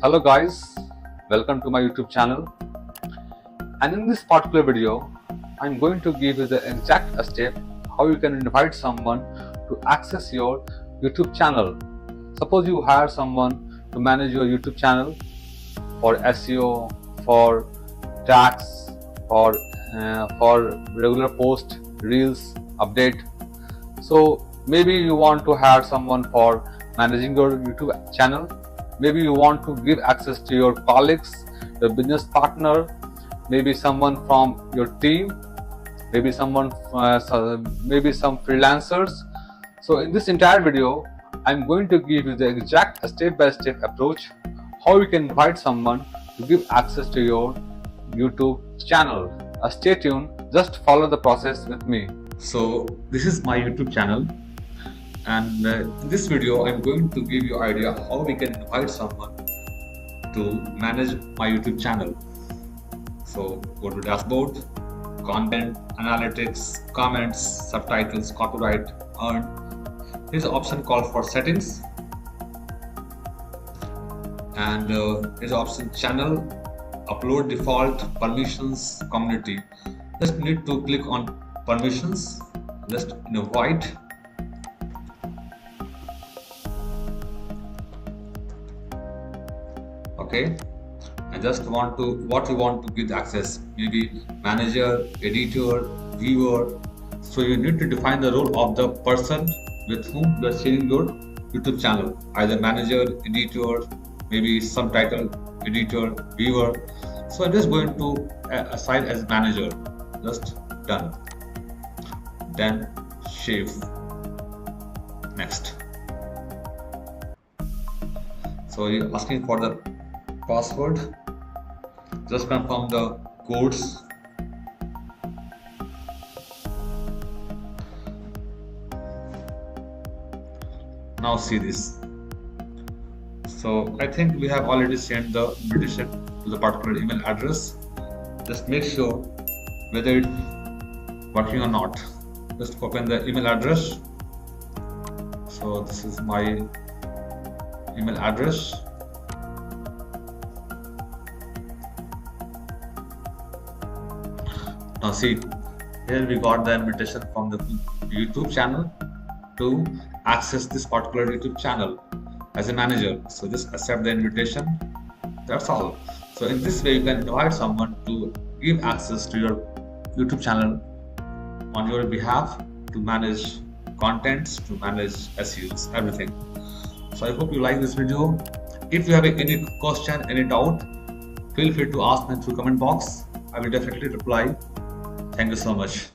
Hello guys, welcome to my YouTube channel, and in this particular video I'm going to give you the exact step how you can invite someone to access your YouTube channel. Suppose you hire someone to manage your YouTube channel for SEO, for tax, for regular post, reels, update. So maybe you want to hire someone for managing your YouTube channel. Maybe you want to give access to your colleagues, your business partner, maybe someone from your team, maybe maybe some freelancers. So in this entire video, I'm going to give you the exact step-by-step approach how you can invite someone to give access to your YouTube channel. Stay tuned, just follow the process with me. So this is my YouTube channel, and in this video I'm going to give you idea how we can invite someone to manage my YouTube channel. So go to dashboard, content, analytics, comments, subtitles, copyright, earn. Here's an option called for settings, and here's an option channel, upload default, permissions, community. Just need to click on permissions, just invite. Okay, I just want to what you want to give access, maybe manager, editor, viewer. So you need to define the role of the person with whom you are sharing your YouTube channel, either manager, editor, maybe subtitle, editor, viewer. So I'm just going to assign as manager. Just done. Then save. Next. So you're asking for the password. Just confirm the codes. Now see this. So I think we have already sent the invitation to the particular email address. Just make sure whether it's working or not. Just open the email address. So this is my email address. Now see, here we got the invitation from the YouTube channel to access this particular YouTube channel as a manager. So just accept the invitation. That's all. So in this way you can invite someone to give access to your YouTube channel on your behalf, to manage contents, to manage SEOs, everything. So I hope you like this video. If you have any question, any doubt, feel free to ask me through comment box. I will definitely reply. Thank you so much.